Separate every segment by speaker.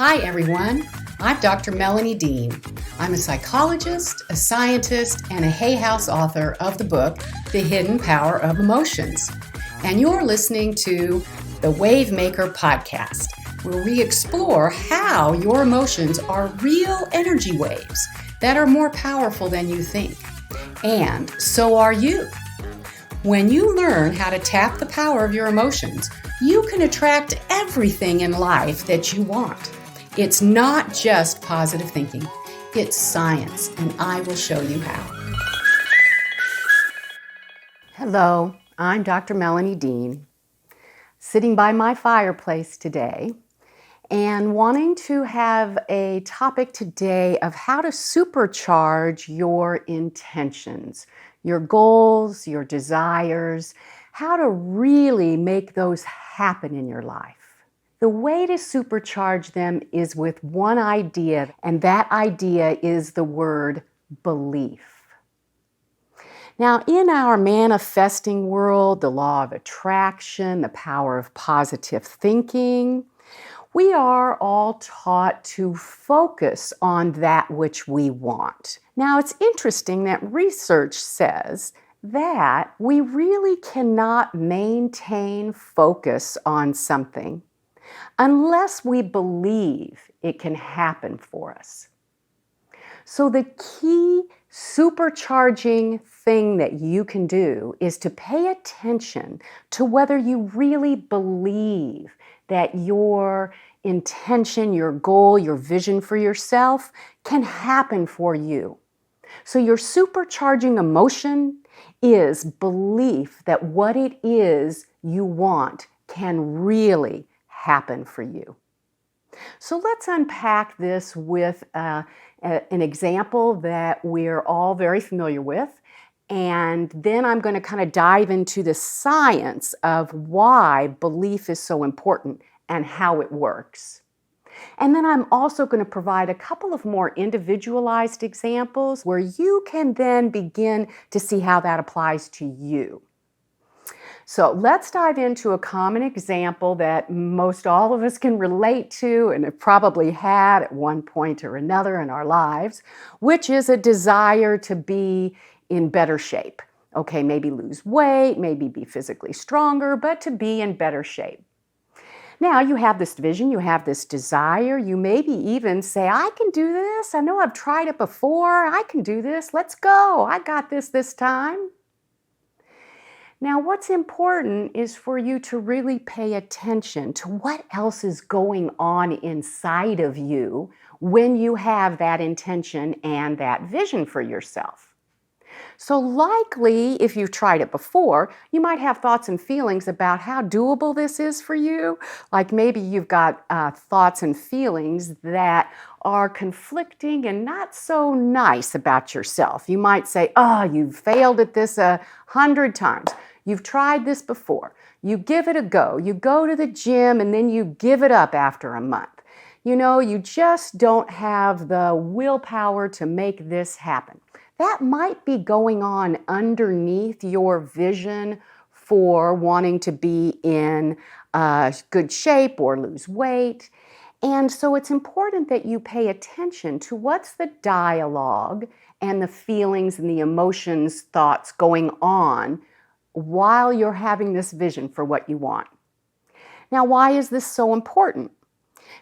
Speaker 1: Hi, everyone. I'm Dr. Melanie Dean. I'm a psychologist, a scientist, and a Hay House author of the book, The Hidden Power of Emotions. And you're listening to the Wave Maker podcast, where we explore how your emotions are real energy waves that are more powerful than you think. And so are you. When you learn how to tap the power of your emotions, you can attract everything in life that you want. It's not just positive thinking, it's science, and I will show you how. Hello, I'm Dr. Melanie Dean, sitting by my fireplace today and wanting to have a topic today of how to supercharge your intentions, your goals, your desires, how to really make those happen in your life. The way to supercharge them is with one idea, and that idea is the word belief. Now, in our manifesting world, the law of attraction, the power of positive thinking, we are all taught to focus on that which we want. Now, it's interesting that research says that we really cannot maintain focus on something unless we believe it can happen for us. So the key supercharging thing that you can do is to pay attention to whether you really believe that your intention, your goal, your vision for yourself can happen for you. So your supercharging emotion is belief that what it is you want can really happen for you. So let's unpack this with an example that we're all very familiar with. And then I'm going to kind of dive into the science of why belief is so important and how it works. And then I'm also going to provide a couple of more individualized examples where you can then begin to see how that applies to you. So let's dive into a common example that most all of us can relate to and have probably had at one point or another in our lives, which is a desire to be in better shape. Okay, maybe lose weight, maybe be physically stronger, but to be in better shape. Now you have this vision, you have this desire, you maybe even say, I can do this, I know I've tried it before, I can do this, let's go, I got this time. Now, what's important is for you to really pay attention to what else is going on inside of you when you have that intention and that vision for yourself. So likely, if you've tried it before, you might have thoughts and feelings about how doable this is for you. Like maybe you've got thoughts and feelings that are conflicting and not so nice about yourself. You might say, oh, you've failed at this 100 times. You've tried this before. You give it a go. You go to the gym and then you give it up after a month. You know, you just don't have the willpower to make this happen. That might be going on underneath your vision for wanting to be in good shape or lose weight. And so it's important that you pay attention to what's the dialogue and the feelings and the emotions, thoughts going on while you're having this vision for what you want. Now, why is this so important?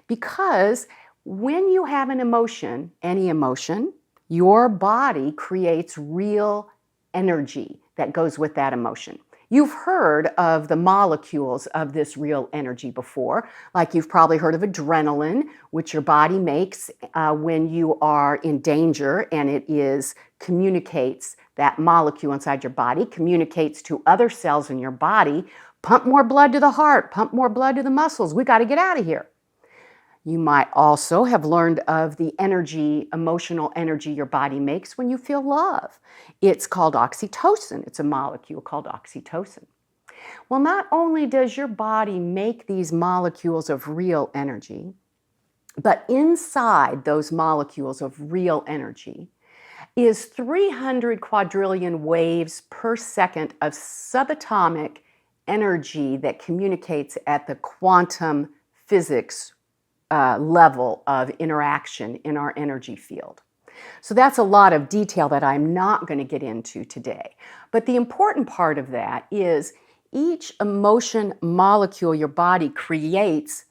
Speaker 1: Because when you have an emotion, any emotion, your body creates real energy that goes with that emotion. You've heard of the molecules of this real energy before, like you've probably heard of adrenaline, which your body makes when you are in danger, and it communicates, that molecule inside your body communicates to other cells in your body, pump more blood to the heart, pump more blood to the muscles, we got to get out of here. You might also have learned of the energy, emotional energy your body makes when you feel love. It's called oxytocin. It's a molecule called oxytocin. Well, not only does your body make these molecules of real energy, but inside those molecules of real energy is 300 quadrillion waves per second of subatomic energy that communicates at the quantum physics level of interaction in our energy field. So that's a lot of detail that I'm not going to get into today. But the important part of that is each emotion molecule your body creates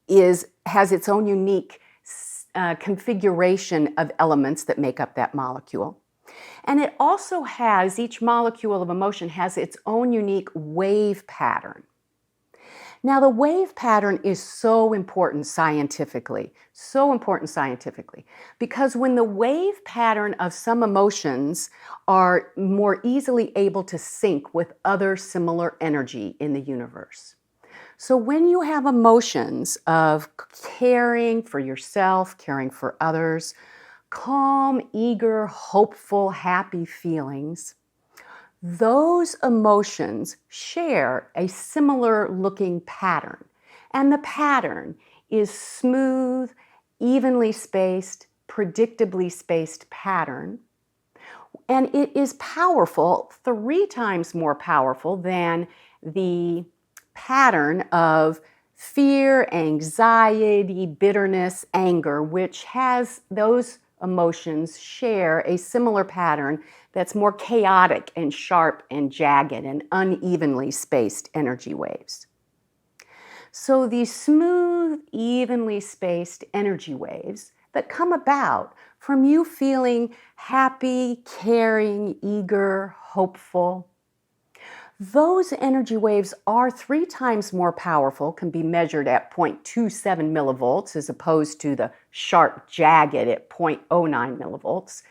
Speaker 1: has its own unique configuration of elements that make up that molecule. And it also has, each molecule of emotion has its own unique wave pattern. Now, the wave pattern is so important scientifically, because when the wave pattern of some emotions are more easily able to sync with other similar energy in the universe. So when you have emotions of caring for yourself, caring for others, calm, eager, hopeful, happy feelings, those emotions share a similar looking pattern. And the pattern is smooth, evenly spaced, predictably spaced pattern. And it is powerful, 3 times more powerful than the pattern of fear, anxiety, bitterness, anger, which has those emotions share a similar pattern that's more chaotic and sharp and jagged and unevenly spaced energy waves. So these smooth, evenly spaced energy waves that come about from you feeling happy, caring, eager, hopeful, those energy waves are 3 times more powerful, can be measured at 0.27 millivolts as opposed to the sharp, jagged at 0.09 millivolts.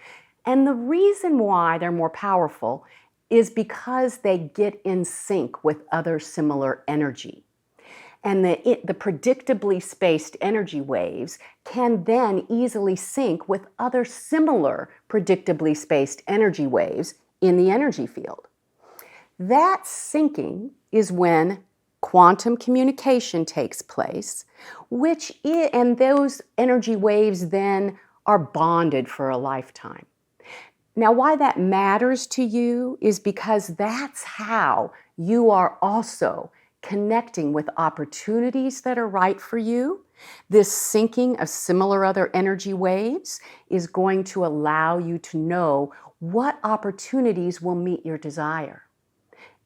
Speaker 1: And the reason why they're more powerful is because they get in sync with other similar energy. And the predictably spaced energy waves can then easily sync with other similar predictably spaced energy waves in the energy field. That syncing is when quantum communication takes place, and those energy waves then are bonded for a lifetime. Now, why that matters to you is because that's how you are also connecting with opportunities that are right for you. This syncing of similar other energy waves is going to allow you to know what opportunities will meet your desire.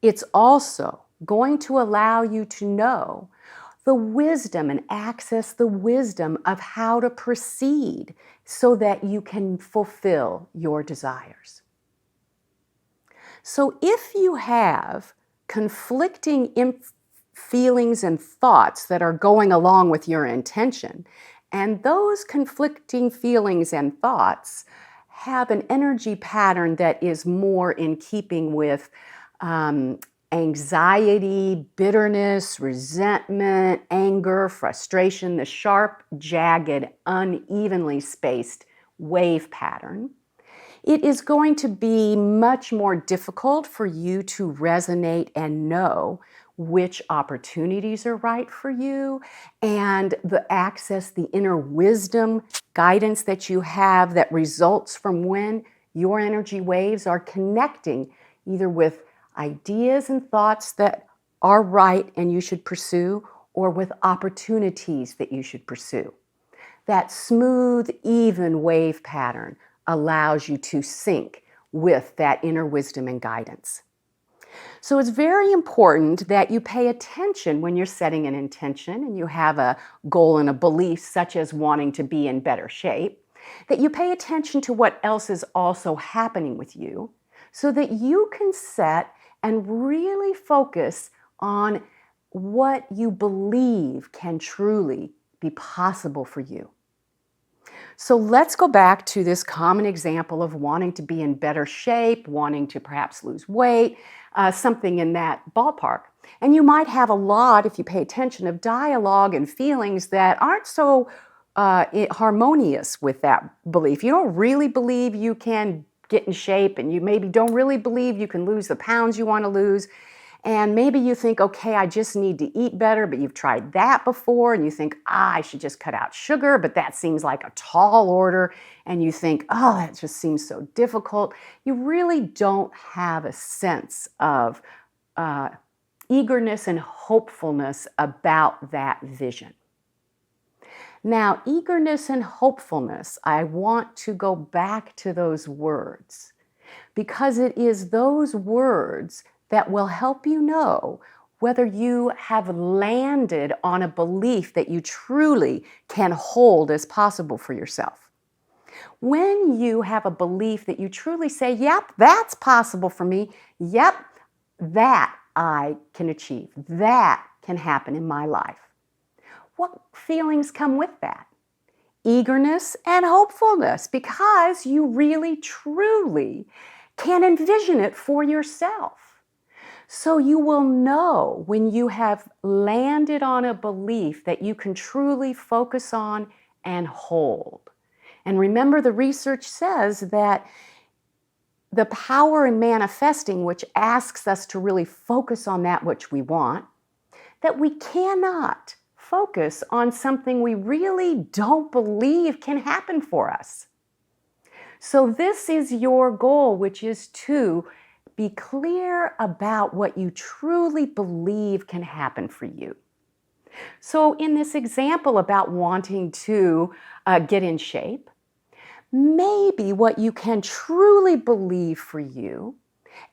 Speaker 1: It's also going to allow you to know the wisdom and access the wisdom of how to proceed so that you can fulfill your desires. So if you have conflicting feelings and thoughts that are going along with your intention, and those conflicting feelings and thoughts have an energy pattern that is more in keeping with anxiety, bitterness, resentment, anger, frustration, the sharp, jagged, unevenly spaced wave pattern, it is going to be much more difficult for you to resonate and know which opportunities are right for you and access the inner wisdom, guidance that you have that results from when your energy waves are connecting either with ideas and thoughts that are right and you should pursue, or with opportunities that you should pursue. That smooth, even wave pattern allows you to sync with that inner wisdom and guidance. So it's very important that you pay attention when you're setting an intention and you have a goal and a belief such as wanting to be in better shape, that you pay attention to what else is also happening with you so that you can set and really focus on what you believe can truly be possible for you. So let's go back to this common example of wanting to be in better shape, wanting to perhaps lose weight, something in that ballpark. And you might have a lot, if you pay attention, of dialogue and feelings that aren't so harmonious with that belief. You don't really believe you can get in shape, and you maybe don't really believe you can lose the pounds you want to lose. And maybe you think, okay, I just need to eat better, but you've tried that before, and you think, I should just cut out sugar, but that seems like a tall order, and you think, oh, that just seems so difficult. You really don't have a sense of eagerness and hopefulness about that vision. Now, eagerness and hopefulness, I want to go back to those words because it is those words that will help you know whether you have landed on a belief that you truly can hold as possible for yourself. When you have a belief that you truly say, yep, that's possible for me, yep, that I can achieve, that can happen in my life. What feelings come with that? Eagerness and hopefulness, because you really, truly can envision it for yourself. So you will know when you have landed on a belief that you can truly focus on and hold. And remember, the research says that the power in manifesting, which asks us to really focus on that which we want, that we cannot focus on something we really don't believe can happen for us. So this is your goal, which is to be clear about what you truly believe can happen for you. So in this example about wanting to get in shape, maybe what you can truly believe for you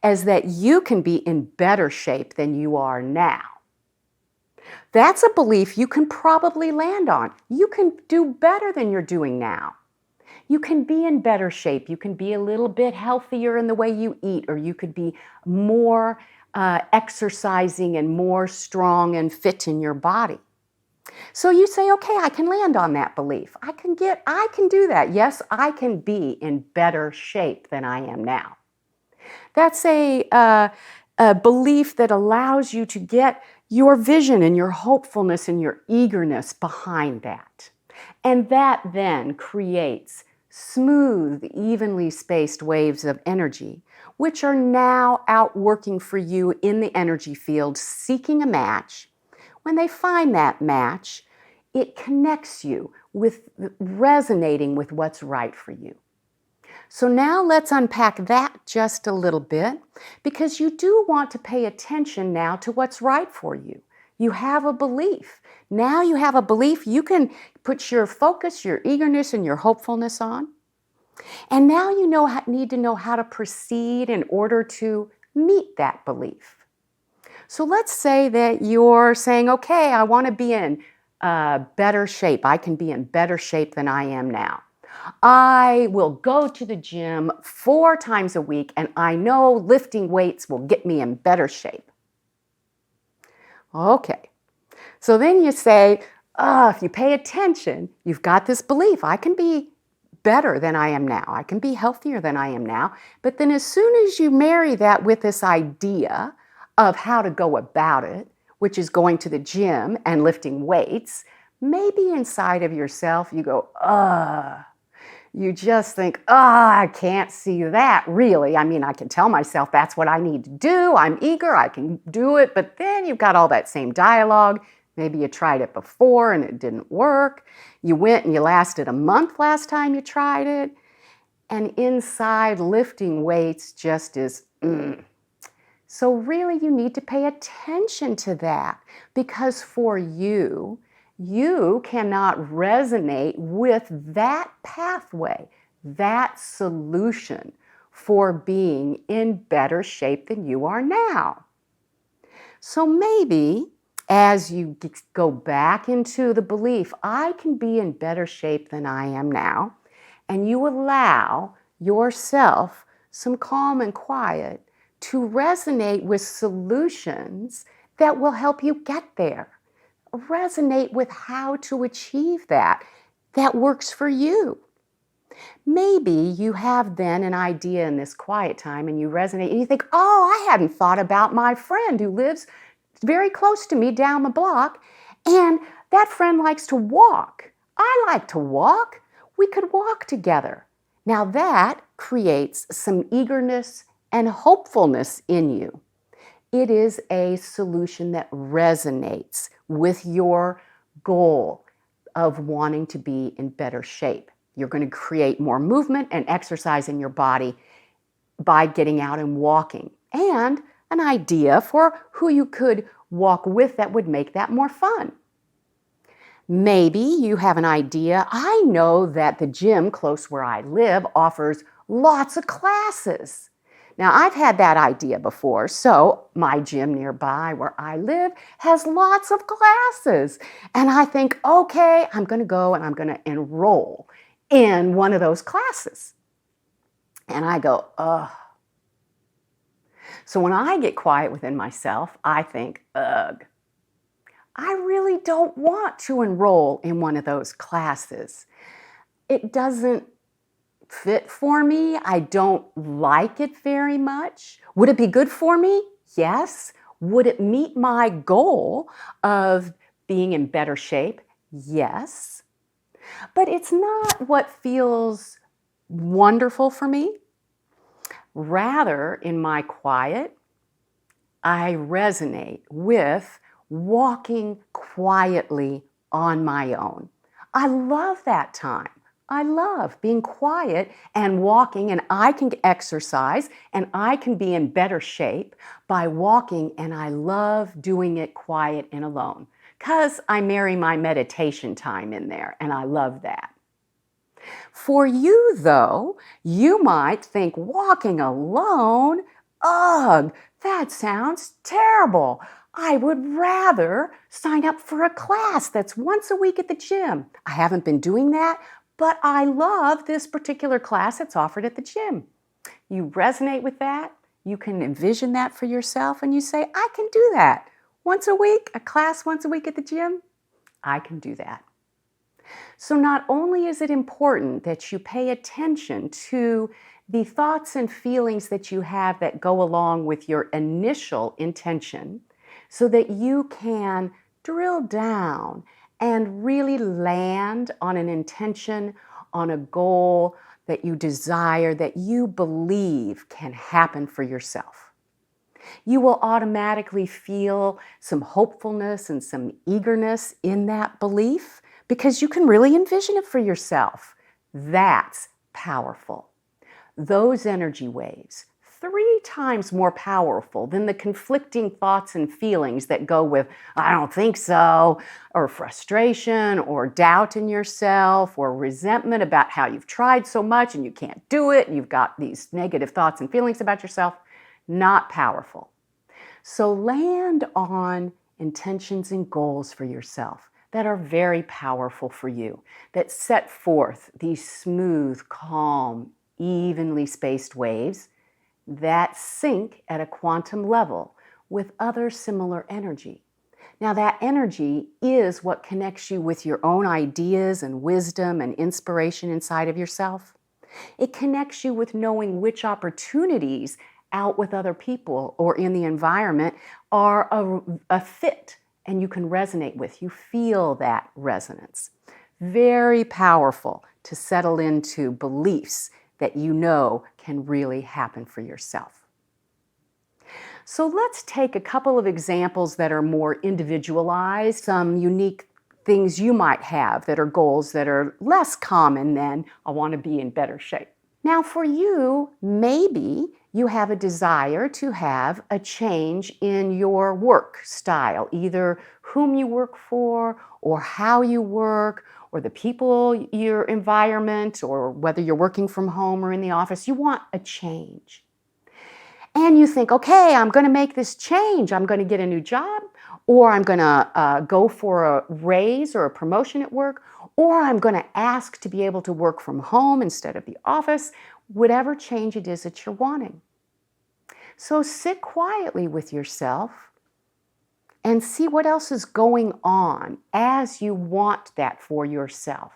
Speaker 1: is that you can be in better shape than you are now. That's a belief you can probably land on. You can do better than you're doing now. You can be in better shape. You can be a little bit healthier in the way you eat, or you could be more exercising and more strong and fit in your body. So you say, okay, I can land on that belief. I can do that. Yes, I can be in better shape than I am now. That's a belief that allows you to get your vision and your hopefulness and your eagerness behind that. And that then creates smooth, evenly spaced waves of energy, which are now out working for you in the energy field, seeking a match. When they find that match, it connects you with resonating with what's right for you. So now let's unpack that just a little bit, because you do want to pay attention now to what's right for you. You have a belief. Now you have a belief you can put your focus, your eagerness, and your hopefulness on. And now you need to know how to proceed in order to meet that belief. So let's say that you're saying, okay, I want to be in better shape. I can be in better shape than I am now. I will go to the gym 4 times a week, and I know lifting weights will get me in better shape. Okay, so then you say, if you pay attention, you've got this belief, I can be better than I am now. I can be healthier than I am now. But then as soon as you marry that with this idea of how to go about it, which is going to the gym and lifting weights, maybe inside of yourself you go, you just think, I can't see that really. I mean, I can tell myself that's what I need to do. I'm eager, I can do it. But then you've got all that same dialogue. Maybe you tried it before and it didn't work. You went and you lasted a month last time you tried it. And inside, lifting weights just is, So really you need to pay attention to that, because for you, you cannot resonate with that pathway, that solution for being in better shape than you are now. So maybe as you go back into the belief, I can be in better shape than I am now, and you allow yourself some calm and quiet to resonate with solutions that will help you get there. Resonate with how to achieve that works for you. Maybe you have then an idea in this quiet time and you resonate and you think, I hadn't thought about my friend who lives very close to me down the block, and that friend likes to walk. I like to walk. We could walk together. Now that creates some eagerness and hopefulness in you. It is a solution that resonates with your goal of wanting to be in better shape. You're going to create more movement and exercise in your body by getting out and walking, and an idea for who you could walk with that would make that more fun. Maybe you have an idea. I know that the gym close where I live offers lots of classes. Now, I've had that idea before, so my gym nearby where I live has lots of classes. And I think, okay, I'm going to go and I'm going to enroll in one of those classes. And I go, ugh. So when I get quiet within myself, I think, ugh. I really don't want to enroll in one of those classes. It doesn't fit for me. I don't like it very much. Would it be good for me? Yes. Would it meet my goal of being in better shape? Yes. But it's not what feels wonderful for me. Rather, in my quiet, I resonate with walking quietly on my own. I love that time. I love being quiet and walking, and I can exercise and I can be in better shape by walking, and I love doing it quiet and alone because I marry my meditation time in there, and I love that. For you, though, you might think walking alone, ugh, that sounds terrible. I would rather sign up for a class that's once a week at the gym. I haven't been doing that, but I love this particular class that's offered at the gym. You resonate with that. You can envision that for yourself, and you say, I can do that. Once a week, a class once a week at the gym, I can do that. So not only is it important that you pay attention to the thoughts and feelings that you have that go along with your initial intention, so that you can drill down and really land on an intention, on a goal that you desire, that you believe can happen for yourself. You will automatically feel some hopefulness and some eagerness in that belief because you can really envision it for yourself. That's powerful. Those energy waves, 3 times more powerful than the conflicting thoughts and feelings that go with, I don't think so, or frustration, or doubt in yourself, or resentment about how you've tried so much and you can't do it, and you've got these negative thoughts and feelings about yourself. Not powerful. So land on intentions and goals for yourself that are very powerful for you, that set forth these smooth, calm, evenly spaced waves that sync at a quantum level with other similar energy. Now, that energy is what connects you with your own ideas and wisdom and inspiration inside of yourself. It connects you with knowing which opportunities out with other people or in the environment are a fit and you can resonate with. You feel that resonance. Very powerful to settle into beliefs that you know can really happen for yourself. So let's take a couple of examples that are more individualized, some unique things you might have that are goals that are less common than I want to be in better shape. Now for you, maybe you have a desire to have a change in your work style, either whom you work for or how you work or the people, your environment, or whether you're working from home or in the office. You want a change. And you think, okay, I'm going to make this change. I'm going to get a new job, or I'm going to go for a raise or a promotion at work, or I'm going to ask to be able to work from home instead of the office, whatever change it is that you're wanting. So sit quietly with yourself and see what else is going on as you want that for yourself.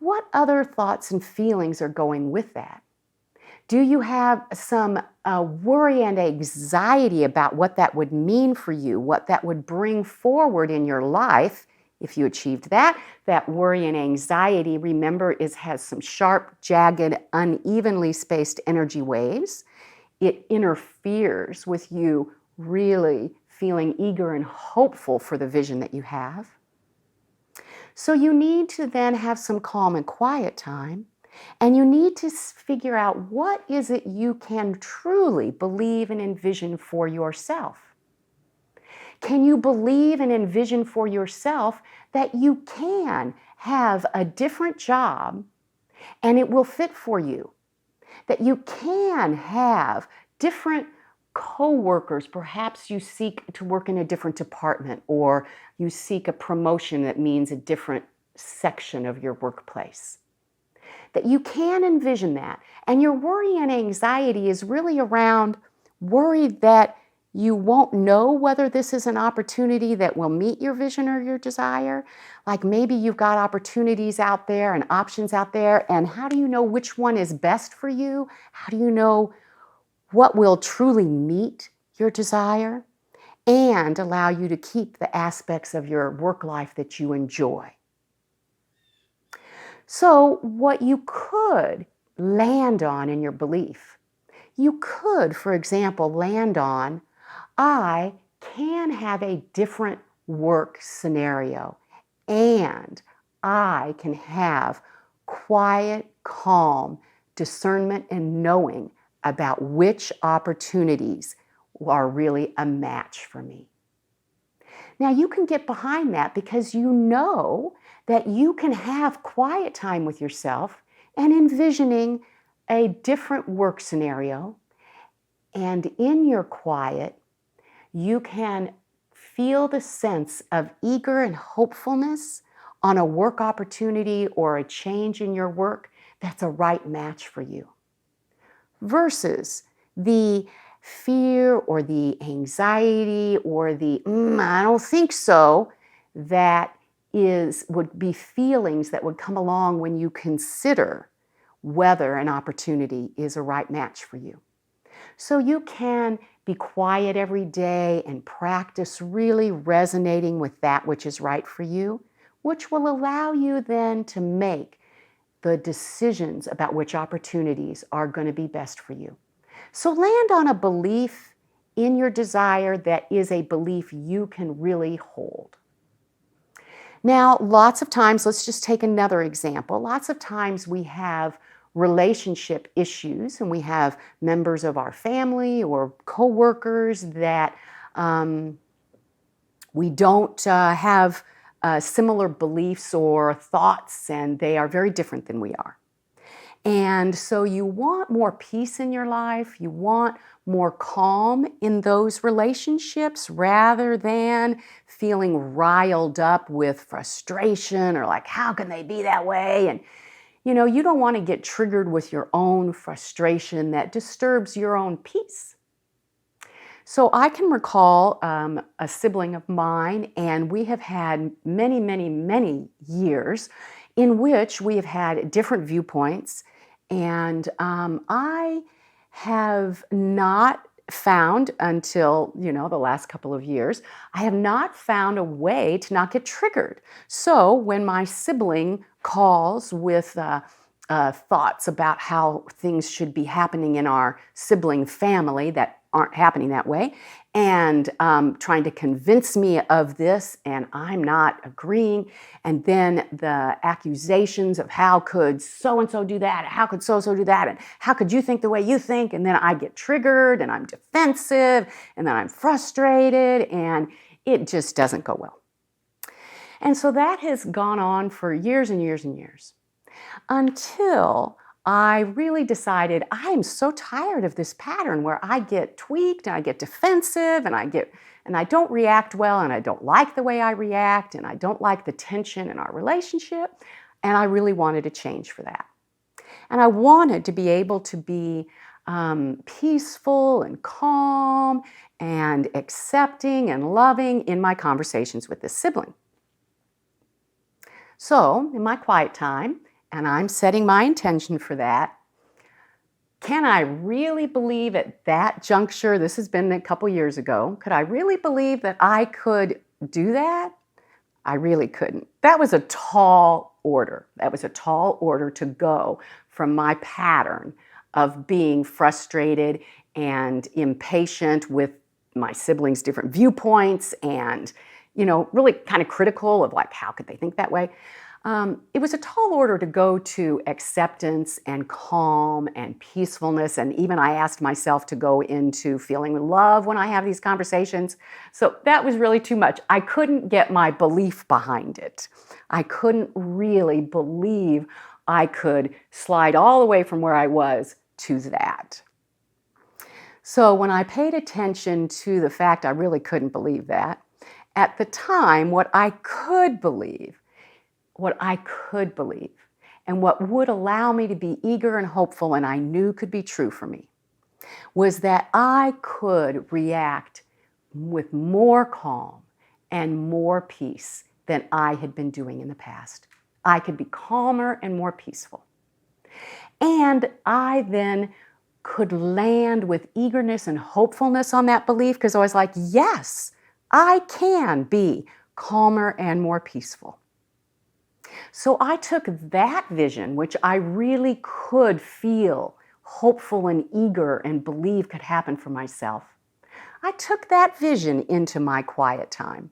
Speaker 1: What other thoughts and feelings are going with that? Do you have some worry and anxiety about what that would mean for you, what that would bring forward in your life if you achieved that? That worry and anxiety, remember, has some sharp, jagged, unevenly spaced energy waves. It interferes with you really feeling eager and hopeful for the vision that you have. So you need to then have some calm and quiet time, and you need to figure out what is it you can truly believe and envision for yourself. Can you believe and envision for yourself that you can have a different job and it will fit for you? That you can have different co-workers. Perhaps you seek to work in a different department, or you seek a promotion that means a different section of your workplace. That you can envision that. And your worry and anxiety is really around worry that you won't know whether this is an opportunity that will meet your vision or your desire. Like maybe you've got opportunities out there and options out there, and how do you know which one is best for you? How do you know what will truly meet your desire and allow you to keep the aspects of your work life that you enjoy? So what you could land on in your belief, you could, for example, land on, I can have a different work scenario, and I can have quiet, calm discernment and knowing about which opportunities are really a match for me. Now you can get behind that because you know that you can have quiet time with yourself and envisioning a different work scenario. And in your quiet, you can feel the sense of eager and hopefulness on a work opportunity or a change in your work that's a right match for you. Versus the fear or the anxiety or the I don't think so, that would be feelings that would come along when you consider whether an opportunity is a right match for you. So you can be quiet every day and practice really resonating with that which is right for you, which will allow you then to make the decisions about which opportunities are going to be best for you. So land on a belief in your desire that is a belief you can really hold. Now, lots of times, let's just take another example. Lots of times we have relationship issues and we have members of our family or coworkers that we don't have similar beliefs or thoughts, and they are very different than we are. And so you want more peace in your life, you want more calm in those relationships rather than feeling riled up with frustration or like, how can they be that way? And you don't want to get triggered with your own frustration that disturbs your own peace. So I can recall a sibling of mine, and we have had many, many, many years in which we have had different viewpoints. And I have not found until, the last couple of years, I have not found a way to not get triggered. So when my sibling calls with thoughts about how things should be happening in our sibling family that aren't happening that way, and trying to convince me of this, and I'm not agreeing, and then the accusations of how could so-and-so do that, how could so-and-so do that, and how could you think the way you think, and then I get triggered, and I'm defensive, and then I'm frustrated, and it just doesn't go well. And so that has gone on for years and years and years, until I really decided I am so tired of this pattern where I get tweaked and I get defensive and I don't react well, and I don't like the way I react, and I don't like the tension in our relationship, and I really wanted to change for that. And I wanted to be able to be peaceful and calm and accepting and loving in my conversations with this sibling. So in my quiet time, and I'm setting my intention for that, can I really believe at that juncture, this has been a couple years ago, could I really believe that I could do that? I really couldn't. That was a tall order. That was a tall order to go from my pattern of being frustrated and impatient with my siblings' different viewpoints and really kind of critical of like, how could they think that way? It was a tall order to go to acceptance and calm and peacefulness. And even I asked myself to go into feeling love when I have these conversations. So that was really too much. I couldn't get my belief behind it. I couldn't really believe I could slide all the way from where I was to that. So when I paid attention to the fact I really couldn't believe that, at the time, what I could believe, and what would allow me to be eager and hopeful and I knew could be true for me, was that I could react with more calm and more peace than I had been doing in the past. I could be calmer and more peaceful. And I then could land with eagerness and hopefulness on that belief because I was like, yes, I can be calmer and more peaceful. So I took that vision, which I really could feel hopeful and eager and believe could happen for myself. I took that vision into my quiet time.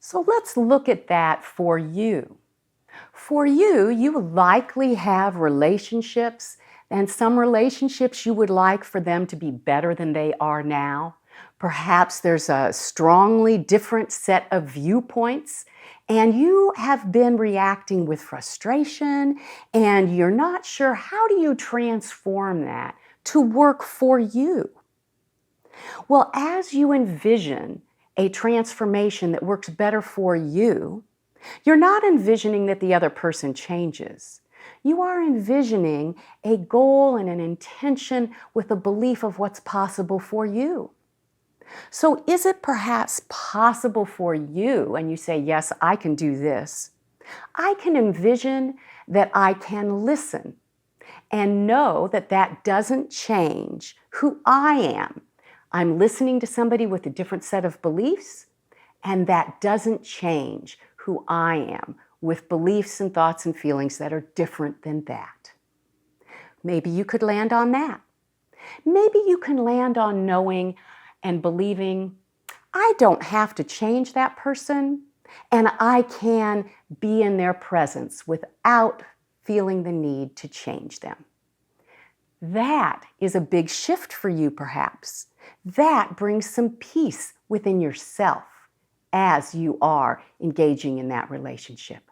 Speaker 1: So let's look at that for you. For you, you likely have relationships, and some relationships you would like for them to be better than they are now. Perhaps there's a strongly different set of viewpoints, and you have been reacting with frustration, and you're not sure how do you transform that to work for you. Well, as you envision a transformation that works better for you, you're not envisioning that the other person changes. You are envisioning a goal and an intention with a belief of what's possible for you. So is it perhaps possible for you, and you say, yes, I can do this. I can envision that I can listen and know that that doesn't change who I am. I'm listening to somebody with a different set of beliefs, and that doesn't change who I am with beliefs and thoughts and feelings that are different than that. Maybe you could land on that. Maybe you can land on knowing and believing, I don't have to change that person, and I can be in their presence without feeling the need to change them. That is a big shift for you, perhaps. That brings some peace within yourself as you are engaging in that relationship.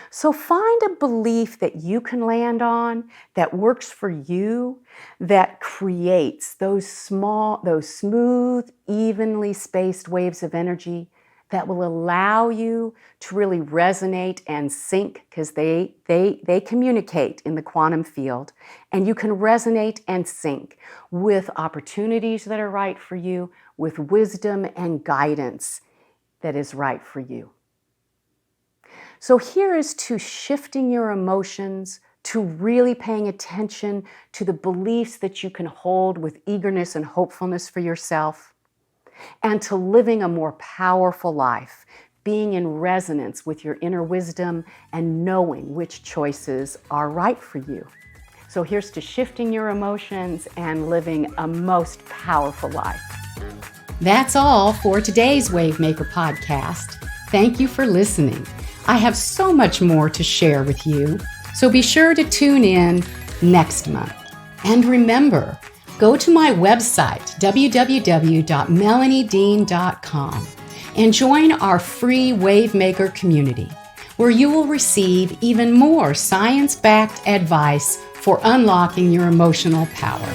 Speaker 1: So find a belief that you can land on that works for you, that creates those smooth, evenly spaced waves of energy that will allow you to really resonate and sync, because they communicate in the quantum field, and you can resonate and sync with opportunities that are right for you, with wisdom and guidance that is right for you. So here is to shifting your emotions, to really paying attention to the beliefs that you can hold with eagerness and hopefulness for yourself, and to living a more powerful life, being in resonance with your inner wisdom and knowing which choices are right for you. So here's to shifting your emotions and living a most powerful life. That's all for today's Wavemaker podcast. Thank you for listening. I have so much more to share with you, so be sure to tune in next month. And remember, go to my website, www.melaniedean.com, and join our free Wavemaker community, where you will receive even more science-backed advice for unlocking your emotional power.